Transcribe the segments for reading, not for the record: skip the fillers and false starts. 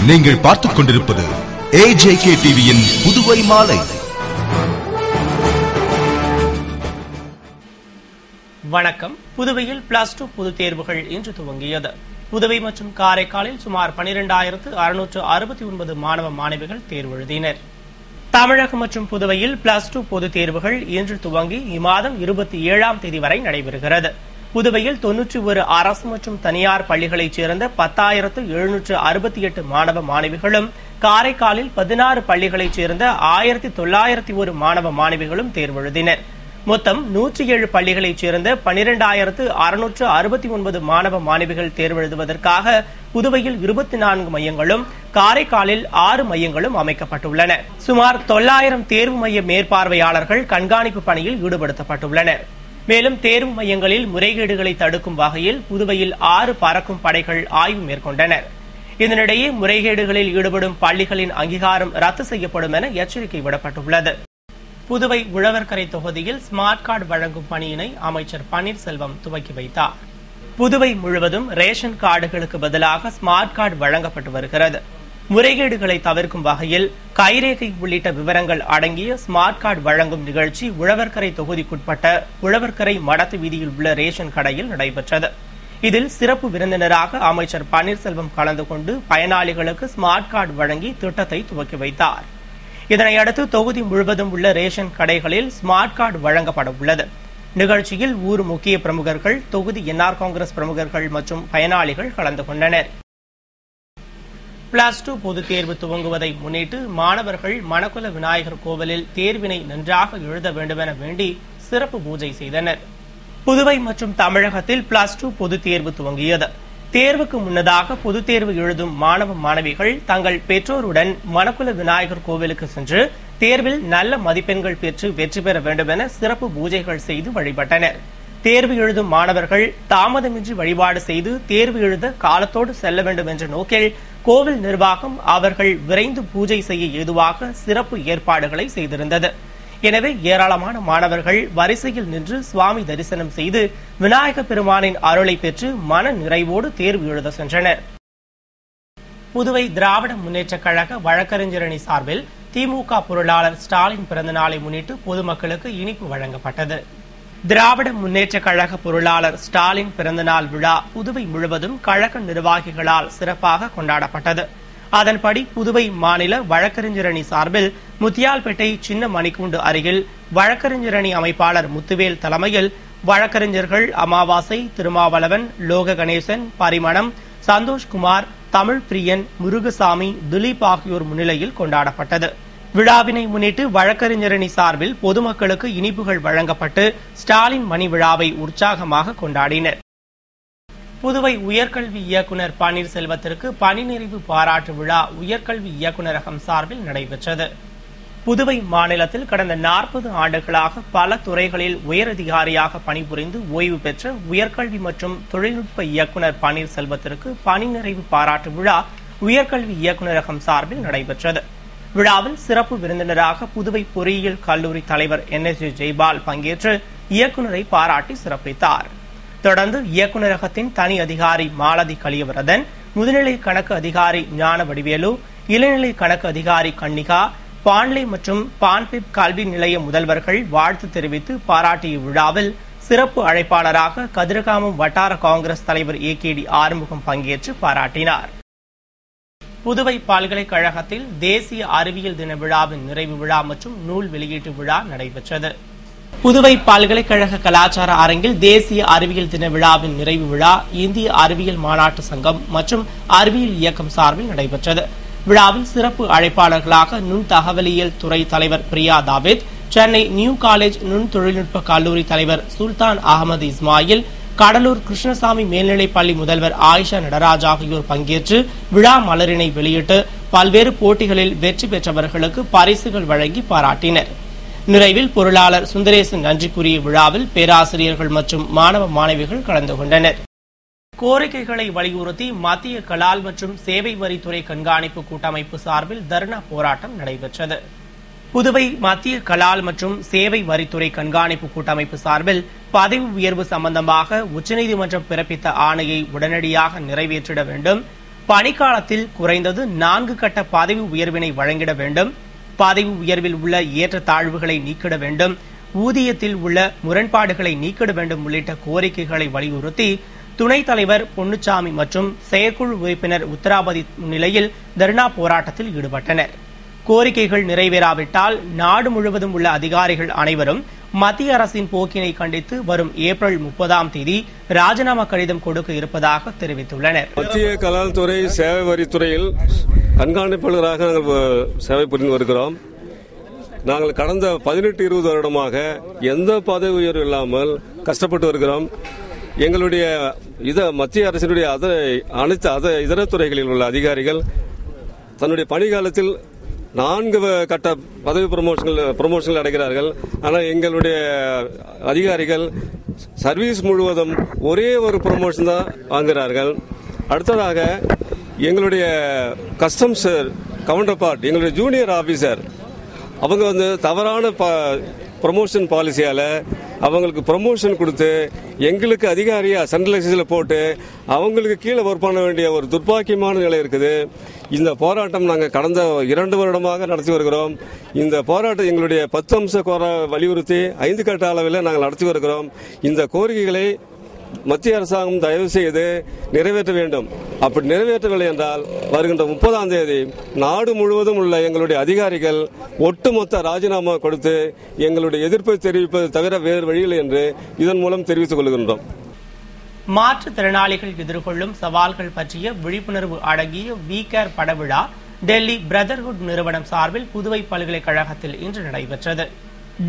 நீங்கள் பார்த்துக் கொண்டிருப்பது AJK டிவியின் புதுவை மாலை. வணக்கம். புதுவையில் +2 பொதுத் தேர்வுகள் இன்று துவங்கியது. புதுவை மற்றும் காரைக்காலில் சுமார் 12,669 மாணவ மாணவிகள் தேர்வு எழுதினர். தமிழகம் மற்றும் புதுவையில் +2 பொதுத் தேர்வுகள் இன்று துவங்கி இம்மாதம் 27ஆம் தேதி வரை நடைபெறுகிறது. புதுவையில் 91 அரசு மற்றும் தனியார் பள்ளிகளைச் சேர்ந்த 10,768 மாணவ மாணவிகளும், காரைக்காலில் 16 பள்ளிகளைச் சேர்ந்த 1,901 மாணவ மாணவிகளும் தேர்வு எழுதினர். மொத்தம் 107 பள்ளிகளைச் சேர்ந்த 12,669 மாணவ மாணவிகள் தேர்வு எழுதுவதற்காக புதுவையில் 24 மையங்களும், காரைக்காலில் 6 மையங்களும் அமைக்கப்பட்டுள்ளன. சுமார் 900 தேர்வு மைய மேற்பார்வையாளர்கள் கண்காணிப்பு பணியில் ஈடுபடுத்தப்பட்டுள்ளனர். மேலும் தேர்வு மையங்களில் முறைகேடுகளை தடுக்கும் வகையில் புதுவையில் 6 பறக்கும் படைகள் ஆய்வு மேற்கொண்டனர். இதனிடையே முறைகேடுகளில் ஈடுபடும் பள்ளிகளின் அங்கீகாரம் ரத்து செய்யப்படும் என எச்சரிக்கை விடப்பட்டுள்ளது. புதுவை உழவர்கரை தொகுதியில் ஸ்மார்ட் கார்டு வழங்கும் பணியினை அமைச்சர் பன்னீர்செல்வம் துவக்கி வைத்தார். புதுவை முழுவதும் ரேஷன் கார்டுகளுக்கு பதிலாக ஸ்மார்ட் கார்டு வழங்கப்பட்டு வருகிறது. முறைகேடுகளை தவிர்க்கும் வகையில் கைரேகை உள்ளிட்ட விவரங்கள் அடங்கிய ஸ்மார்ட் கார்டு வழங்கும் நிகழ்ச்சி உழவர்கரை தொகுதிக்குட்பட்ட உழவர்கரை மடத்து வீதியில் உள்ள ரேஷன் கடையில் நடைபெற்றது. இதில் சிறப்பு விருந்தினராக அமைச்சர் பன்னீர்செல்வம் கலந்து கொண்டு பயனாளிகளுக்கு ஸ்மார்ட் கார்டு வழங்கி திட்டத்தை துவக்கி வைத்தார். இதனையடுத்து தொகுதி முழுவதும் உள்ள ரேஷன் கடைகளில் ஸ்மார்ட் கார்டு வழங்கப்பட உள்ளது. நிகழ்ச்சியில் ஊர் முக்கிய பிரமுகர்கள், தொகுதி என்ஆர் காங்கிரஸ் பிரமுகர்கள் மற்றும் பயனாளிகள் கலந்து கொண்டனர். +2 பொதுத் தேர்வு துவங்குவதை முன்னிட்டு மாணவர்கள் மணக்குள விநாயகர் கோவிலில் தேர்வினை நன்றாக எழுத வேண்டுமென வேண்டி சிறப்பு பூஜை செய்தனர். புதுவை மற்றும் தமிழகத்தில் +2 பொதுத் தேர்வு துவங்கியது. தேர்வுக்கு முன்னதாக பொதுத் தேர்வு எழுதும் மாணவ மாணவிகள் தங்கள் பெற்றோருடன் மணக்குள விநாயகர் கோவிலுக்கு சென்று தேர்வில் நல்ல மதிப்பெண்கள் பெற்று வெற்றி பெற வேண்டும் என சிறப்பு பூஜைகள் செய்து வழிபட்டனர். தேர்வு எழுதும் மாணவர்கள் தாமதமின்றி வழிபாடு செய்து தேர்வு எழுத காலத்தோடு செல்ல வேண்டும் என்ற நோக்கில் கோவில் நிர்வாகம் அவர்கள் விரைந்து பூஜை செய்ய ஏதுவாக சிறப்பு ஏற்பாடுகளை செய்திருந்தது. எனவே ஏராளமான மாணவர்கள் வரிசையில் நின்று சுவாமி தரிசனம் செய்து விநாயக பெருமானின் அருளை பெற்று மன நிறைவோடு தேர்வு எழுத சென்றனர். புதுவை திராவிட முன்னேற்றக் கழக வழக்கறிஞர் அணி சார்பில் திமுக பொருளாளர் ஸ்டாலின் பிறந்தநாளை முன்னிட்டு பொதுமக்களுக்கு இனிப்பு வழங்கப்பட்டது. திராவிட முன்னேற்றக் கழக பொருளாளர் ஸ்டாலின் பிறந்தநாள் விழா புதுவை முழுவதும் கழக நிர்வாகிகளால் சிறப்பாக கொண்டாடப்பட்டது. அதன்படி புதுவை மாநில வழக்கறிஞர் அணி சார்பில் முத்தியால்பேட்டை சின்ன மணிக்கூண்டு அருகில் வழக்கறிஞர் அணி அமைப்பாளர் முத்துவேல் தலைமையில் வழக்கறிஞர்கள் அமாவாசை, திருமாவளவன், லோக கணேசன், பரிமணம், சந்தோஷ்குமார், தமிழ் பிரியன், முருகசாமி, திலீப் ஆகியோர் முன்னிலையில் கொண்டாடப்பட்டது. விழாவினை முன்னிட்டு வழக்கறிஞர் அணி சார்பில் பொதுமக்களுக்கு இனிப்புகள் வழங்கப்பட்டு ஸ்டாலின் மணி விழாவை உற்சாகமாக கொண்டாடினர். புதுவை உயர்கல்வி இயக்குநர் பன்னீர்செல்வத்திற்கு பணி நிறைவு பாராட்டு விழா உயர்கல்வி இயக்குநரகம் சார்பில் நடைபெற்றது. புதுவை மாநிலத்தில் கடந்த 40 ஆண்டுகளாக பல துறைகளில் உயரதிகாரியாக பணிபுரிந்து ஓய்வு பெற்ற உயர்கல்வி மற்றும் தொழில்நுட்ப இயக்குநர் பன்னீர்செல்வத்திற்கு பணி நிறைவு பாராட்டு விழா உயர்கல்வி இயக்குநரகம் சார்பில் நடைபெற்றது. விழாவில் சிறப்பு விருந்தினராக புதுவை பொறியியல் கல்லூரி தலைவர் NSJ ஜெய்பால் பங்கேற்று இயக்குநரை பாராட்டி சிறப்பித்தார். தொடர்ந்து இயக்குநரகத்தின் தனி அதிகாரி மாலதி கலியவரதன், முதுநிலை கணக்கு அதிகாரி ஞான வடிவேலு, இளநிலை கணக்கு அதிகாரி கன்னிகா, பாண்லே மற்றும் பான்பிப் கல்வி நிலைய முதல்வர்கள் வாழ்த்து தெரிவித்து பாராட்டிய விழாவில் சிறப்பு அழைப்பாளராக கதிரகாமம் வட்டார காங்கிரஸ் தலைவர் AKD ஆறுமுகம் பங்கேற்று பாராட்டினார். புதுவை பல்கலைக்கழகத்தில் தேசிய அறிவியல் தின விழாவின் நிறைவு விழா மற்றும் நூல் வெளியீட்டு விழா நடைபெற்றது. புதுவை பல்கலைக்கழக கலாச்சார அரங்கில் தேசிய அறிவியல் தின விழாவின் நிறைவு விழா இந்திய அறிவியல் மாநாட்டு சங்கம் மற்றும் அறிவியல் இயக்கம் சார்பில் நடைபெற்றது. விழாவில் சிறப்பு அழைப்பாளர்களாக நுண் தகவலியல் துறை தலைவர் பிரியா தாவித், சென்னை நியூ காலேஜ் நுண் தொழில்நுட்ப கல்லூரி தலைவர் சுல்தான் அகமது இஸ்மாயில், கடலூர் கிருஷ்ணசாமி மேல்நிலைப் பள்ளி முதல்வர் ஆயிஷா நடராஜ் ஆகியோர் பங்கேற்று விழா மலரினை வெளியிட்டு பல்வேறு போட்டிகளில் வெற்றி பெற்றவர்களுக்கு பரிசுகள் வழங்கி பாராட்டினர். நிறைவில் பொருளாளர் சுந்தரேசன் நன்றி கூறிய விழாவில் பேராசிரியர்கள் மற்றும் மாணவ மாணவிகள் கலந்து கொண்டனர். கோரிக்கைகளை வலியுறுத்தி மத்திய கலால் மற்றும் சேவை வரித்துறை கண்காணிப்பு கூட்டமைப்பு சார்பில் தர்ணா போராட்டம் நடைபெற்றது. புதுவை மத்திய கலால் மற்றும் சேவை வரித்துறை கண்காணிப்பு கூட்டமைப்பு சார்பில் பதவி உயர்வு சம்பந்தமாக உச்சநீதிமன்றம் பிறப்பித்த ஆணையை உடனடியாக நிறைவேற்றிட வேண்டும், பணிக்காலத்தில் குறைந்தது 4 கட்ட பதவி உயர்வினை வழங்கிட வேண்டும், பதவி உயர்வில் உள்ள ஏற்றத்தாழ்வுகளை நீக்கிட வேண்டும், ஊதியத்தில் உள்ள முரண்பாடுகளை நீக்கிட வேண்டும் உள்ளிட்ட கோரிக்கைகளை வலியுறுத்தி துணைத் தலைவர் பொன்னுச்சாமி மற்றும் செயற்குழு உறுப்பினர் உத்தராபதி முன்னிலையில் தர்ணா போராட்டத்தில் ஈடுபட்டனர். கோரிக்கைகள் நிறைவேறாவிட்டால் நாடு முழுவதும் உள்ள அதிகாரிகள் அனைவரும் மத்திய அரசின் போக்கினை கண்டித்து வரும் ஏப்ரல் 30ஆம் தேதி ராஜினாமா கடிதம் கொடுக்க இருப்பதாக தெரிவித்துள்ளனர். மத்திய கலால்துறை சேவை வரித்துறையில் கண்காணிப்பாளராக நாங்கள் சேவை புரிந்து வருகிறோம். நாங்கள் கடந்த 18-20 வருடமாக எந்த பதவி உயர்வு இல்லாமல் கஷ்டப்பட்டு வருகிறோம். எங்களுடைய மத்திய அரசினுடைய அனைத்து இதர துறைகளில் உள்ள அதிகாரிகள் தன்னுடைய பணிக்காலத்தில் 4 கட்ட பதவி ப்ரமோஷன்கள் அடைகிறார்கள். ஆனால் எங்களுடைய அதிகாரிகள் சர்வீஸ் முழுவதும் ஒரே ஒரு ப்ரமோஷன் தான் வாங்குகிறார்கள். அடுத்ததாக எங்களுடைய கஸ்டம்ஸ் கவுண்டர் பார்ட், எங்களுடைய ஜூனியர் ஆபீசர், அவங்க தவறான ப்ரமோஷன் பாலிசியால அவங்களுக்கு ப்ரமோஷன் கொடுத்து எங்களுக்கு அதிகாரியா சென்ட்ரலைசேஷன்ல போட்டு அவங்களுக்கு கீழே ஒர்க் பண்ண வேண்டிய ஒரு துர்ப்பாக்கியமான நிலை இருக்குது. இந்த போராட்டம் நாங்கள் கடந்த 2 வருடமாக நடத்தி வருகிறோம். இந்த போராட்டம் எங்களுடைய 10 அம்ச வலியுறுத்தி 5 கட்ட அளவில் நாங்கள் நடத்தி வருகிறோம். இந்த கோரிக்கைகளை மத்திய அரசாங்கம் தயவு செய்து நிறைவேற்ற வேண்டும். அப்படி நிறைவேற்றவில்லை என்றால் வருகின்ற 30ஆம் தேதி நாடு முழுவதும் உள்ள எங்களுடைய அதிகாரிகள் ஒட்டுமொத்த ராஜினாமா கொடுத்து எங்களுடைய எதிர்ப்பை தெரிவிப்பது தவிர வேறு வழியில்லை என்று இதன் மூலம் தெரிவித்துக் கொள்கின்றோம். மாற்றுத்திறனாளிகள் எதிர்கொள்ளும் சவால்கள் பற்றிய விழிப்புணர்வு அடங்கிய வீகேர் படவிழா டெல்லி பிரதர்ஹுட் நிறுவனம் சார்பில் புதுவை பல்கலைக்கழகத்தில் இன்று நடைபெற்றது.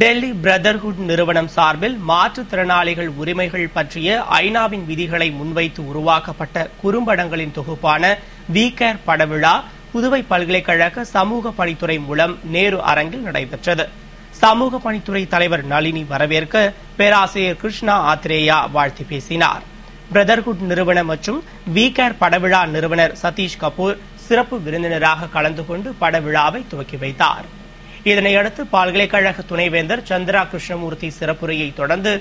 டெல்லி பிரதர்ஹுட் நிறுவனம் சார்பில் மாற்றுத்திறனாளிகள் உரிமைகள் பற்றிய ஐநாவின் விதிகளை முன்வைத்து உருவாக்கப்பட்ட குறும்படங்களின் தொகுப்பான வீகேர் படவிழா புதுவை பல்கலைக்கழக சமூக பணித்துறை மூலம் நேரு அரங்கில் நடைபெற்றது. சமூக பணித்துறை தலைவர் நளினி வரவேற்க பேராசிரியர் கிருஷ்ணா ஆத்ரேயா வாழ்த்து பேசினார். பிரதர்ஹுட் நிறுவனம் மற்றும் வீகேர் படவிழா நிறுவனர் சதீஷ் கபூர் சிறப்பு விருந்தினராக கலந்து கொண்டு படவிழாவை துவக்கி வைத்தார். இதனையடுத்து பல்கலைக்கழக துணைவேந்தர் சந்திரா கிருஷ்ணமூர்த்தி சிறப்புரையை தொடர்ந்து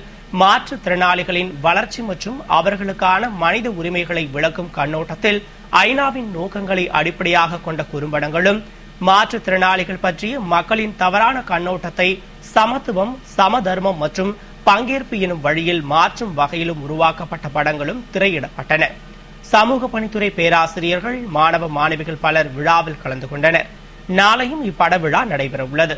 மாற்றுத்திறனாளிகளின் வளர்ச்சி மற்றும் அவர்களுக்கான மனித உரிமைகளை விளக்கும் கண்ணோட்டத்தில் ஐநாவின் நோக்கங்களை அடிப்படையாக கொண்ட குறும்படங்களும் மாற்றுத்திறனாளிகள் பற்றிய மக்களின் தவறான கண்ணோட்டத்தை சமத்துவம், சமதர்மம் மற்றும் பங்கேற்பு எனும் வழியில் மாற்றும் வகையிலும் உருவாக்கப்பட்ட படங்களும் திரையிடப்பட்டன. சமூக பணித்துறை பேராசிரியர்கள், மாணவ மாணவிகள் பலர் விழாவில் கலந்து கொண்டனர். நாளையும் இப்பட விழா நடைபெறவுள்ளது.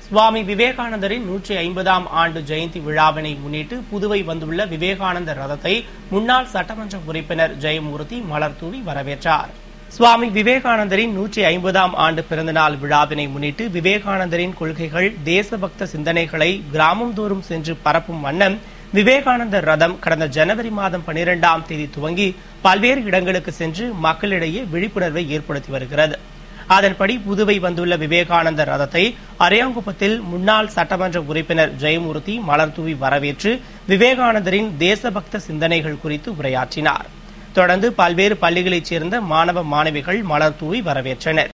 சுவாமி விவேகானந்தரின் 150ஆம் ஆண்டு ஜெயந்தி விழாவினை முன்னிட்டு புதுவை வந்துள்ள விவேகானந்தர் ரதத்தை முன்னாள் சட்டமன்ற உறுப்பினர் ஜெயமூர்த்தி மலர்தூவி வரவேற்றார். சுவாமி விவேகானந்தரின் 150ஆம் ஆண்டு பிறந்தநாள் விழாவினை முன்னிட்டு விவேகானந்தரின் கொள்கைகள், தேசபக்த சிந்தனைகளை கிராமந்தோறும் சென்று பரப்பும் வண்ணம் விவேகானந்தர் ரதம் கடந்த ஜனவரி மாதம் 12ஆம் தேதி துவங்கி பல்வேறு இடங்களுக்கு சென்று மக்களிடையே விழிப்புணர்வை ஏற்படுத்தி வருகிறது. அதன்படி புதுவை வந்துள்ள விவேகானந்தர் ரதத்தை அரியாங்குப்பத்தில் முன்னாள் சட்டமன்ற உறுப்பினர் ஜெயமூர்த்தி மலர்தூவி வரவேற்று விவேகானந்தரின் தேசபக்த சிந்தனைகள் குறித்து உரையாற்றினார். தொடர்ந்து பல்வேறு பள்ளிகளைச் சேர்ந்த மாணவ மாணவிகள் மலர்தூவி வரவேற்றனர்.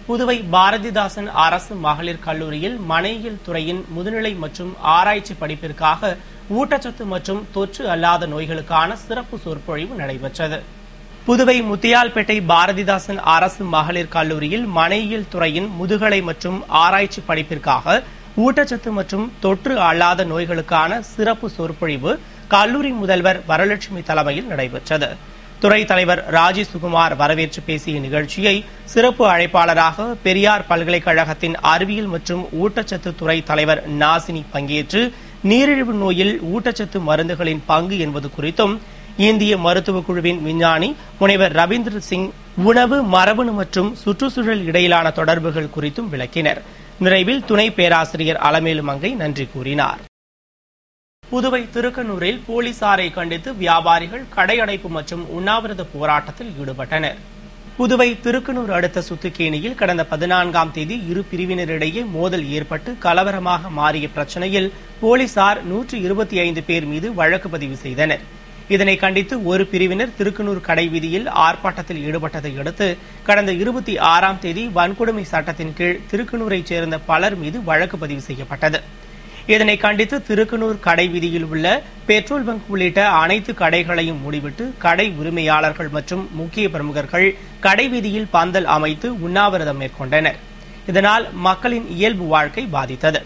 புதுவை பாரதிதாசன் அரசு மகளிர் கல்லூரியில் மனையியல் துறையின் முதுநிலை மற்றும் ஆராய்ச்சி படிப்பிற்காக ஊட்டச்சத்து மற்றும் தொற்று அல்லாத நோய்களுக்கான சிறப்பு சொற்பொழிவு நடைபெற்றது. புதுவை முத்தியால்பேட்டை பாரதிதாசன் அரசு மகளிர் கல்லூரியில் மனையியல் துறையின் முதுகலை மற்றும் ஆராய்ச்சி படிப்பிற்காக ஊட்டச்சத்து மற்றும் தொற்று அல்லாத நோய்களுக்கான சிறப்பு சொற்பொழிவு கல்லூரி முதல்வர் வரலட்சுமி தலைமையில் நடைபெற்றது. துறை தலைவர் ராஜி சுகுமார் வரவேற்று பேசிய நிகழ்ச்சியை சிறப்பு அழைப்பாளராக பெரியார் பல்கலைக்கழகத்தின் அறிவியல் மற்றும் ஊட்டச்சத்து துறை தலைவர் நாசினி பங்கேற்று நீரிழிவு நோயில் ஊட்டச்சத்து மருந்துகளின் பங்கு என்பது குறித்தும், இந்திய மருத்துவ குழுவின் விஞ்ஞானி முனைவர் ரவீந்திர சிங் உணவு, மரபணு மற்றும் சுற்றுச்சூழல் இடையிலான தொடர்புகள் குறித்தும் விளக்கினர். நிறைவில் துணை பேராசிரியர் அலமேலு மங்கை நன்றி கூறினார். புதுவை திருக்கனூரில் போலீசாரை கண்டித்து வியாபாரிகள் கடையடைப்பு மற்றும் உண்ணாவிரத போராட்டத்தில் ஈடுபட்டனர். புதுவை திருக்கனூர் அடுத்த சுத்துக்கேணியில் கடந்த 14ஆம் தேதி இரு பிரிவினரிடையே மோதல் ஏற்பட்டு கலவரமாக மாறிய பிரச்சனையில் போலீசார் 125 பேர் மீது வழக்கு பதிவு செய்தனர். இதனை கண்டித்து ஒரு பிரிவினர் திருக்கனூர் கடைவீதியில் ஆர்ப்பாட்டத்தில் ஈடுபட்டதை அடுத்து கடந்த 26ஆம் தேதி வன்கொடுமை சட்டத்தின் கீழ் திருக்கனூரைச் சேர்ந்த பலர் மீது வழக்கு பதிவு செய்யப்பட்டது. இதனை கண்டித்து திருக்கனூர் கடை வீதியில் உள்ள பெட்ரோல் பங்க் உள்ளிட்ட அனைத்து கடைகளையும் மூடிவிட்டு கடை உரிமையாளர்கள் மற்றும் முக்கிய பிரமுகர்கள் கடை வீதியில் பந்தல் அமைத்து உண்ணாவிரதம் மேற்கொண்டனர். இதனால் மக்களின் இயல்பு வாழ்க்கை பாதித்தது.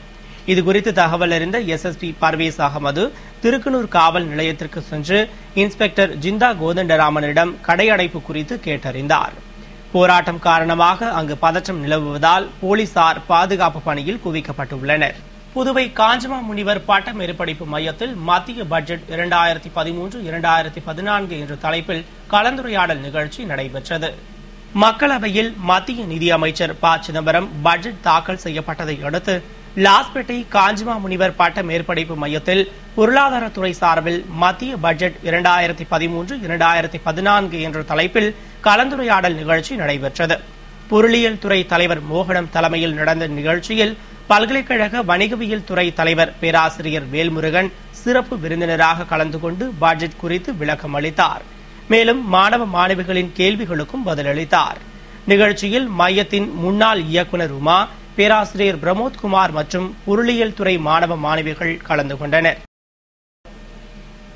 இதுகுறித்து தகவல் அறிந்த SSP பர்வேஸ் அகமது திருக்கனூர் காவல் நிலையத்திற்கு சென்று இன்ஸ்பெக்டர் ஜிந்தா கோதண்டராமனிடம் கடை அடைப்பு குறித்து கேட்டறிந்தார். போராட்டம் காரணமாக அங்கு பதற்றம் நிலவுவதால் போலீசார் பாதுகாப்பு பணியில் குவிக்கப்பட்டுள்ளனர். புதுவை காஞ்சமா முனிவர் பட்ட மேற்படிப்பு மையத்தில் மத்திய பட்ஜெட் 2013-2014 என்ற தலைப்பில் கலந்துரையாடல் நிகழ்ச்சி நடைபெற்றது. மக்களவையில் மத்திய நிதி அமைச்சர் ப. சிதம்பரம் பட்ஜெட் தாக்கல் செய்யப்பட்டதை அடுத்து லாஸ்பேட்டை காஞ்சமா முனிவர் பட்ட மேற்படிப்பு மையத்தில் பொருளாதாரத்துறை சார்பில் மத்திய பட்ஜெட் 2013-2014 என்ற தலைப்பில் கலந்துரையாடல் நிகழ்ச்சி நடைபெற்றது. பொருளியல் துறை தலைவர் மோகனம் தலைமையில் நடந்த நிகழ்ச்சியில் பல்கலைக்கழக வணிகவியல் துறை தலைவர் பேராசிரியர் வேல்முருகன் சிறப்பு விருந்தினராக கலந்து கொண்டு பட்ஜெட் குறித்து விளக்கம் அளித்தார். மேலும் மாணவ மாணவிகளின் கேள்விகளுக்கும் பதிலளித்தார். நிகழ்ச்சியில் மையத்தின் முன்னாள் இயக்குநர் உமா, பேராசிரியர் பிரமோத்குமார் மற்றும் பொருளியல் துறை மாணவ மாணவிகள் கலந்து கொண்டனர்.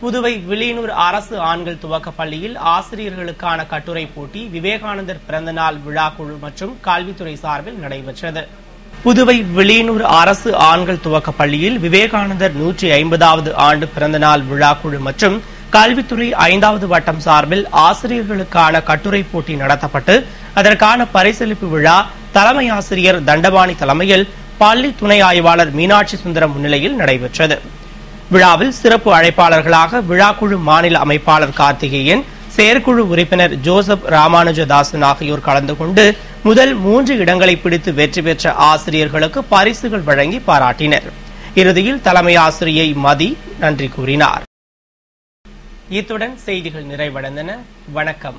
புதுவை வில்லியனூர் அரசு ஆண்கள் துவக்கப் பள்ளியில் ஆசிரியர்களுக்கான கட்டுரை போட்டி விவேகானந்தர் பிறந்தநாள் விழாக்குழு மற்றும் கல்வித்துறை சார்பில் நடைபெற்றது. புதுவை வில்லியனூர் அரசு ஆண்கள் துவக்கப் பள்ளியில் விவேகானந்தர் 150வது ஆண்டு பிறந்தநாள் விழாக்குழு மற்றும் கல்வித்துறை 5வது வட்டம் சார்பில் ஆசிரியர்களுக்கான கட்டுரை போட்டி நடத்தப்பட்டு அதற்கான பரிசளிப்பு விழா தலைமை ஆசிரியர் தண்டபாணி தலைமையில் பள்ளி துணை ஆய்வாளர் மீனாட்சி சுந்தரம் முன்னிலையில் நடைபெற்றது. விழாவில் சிறப்பு அழைப்பாளர்களாக விழாக்குழு மாநில அமைப்பாளர் கார்த்திகேயன், செயற்குழு உறுப்பினர் ஜோசப் ராமானுஜதாசன் ஆகியோர் கலந்து கொண்டு முதல் 3 இடங்களை பிடித்து வெற்றி பெற்ற ஆசிரியர்களுக்கு பரிசுகள் வழங்கி பாராட்டினர். இறுதியில் தலைமை ஆசிரியை மதி நன்றி கூறினார். இத்துடன் செய்திகள் நிறைவடைந்தன. வணக்கம்.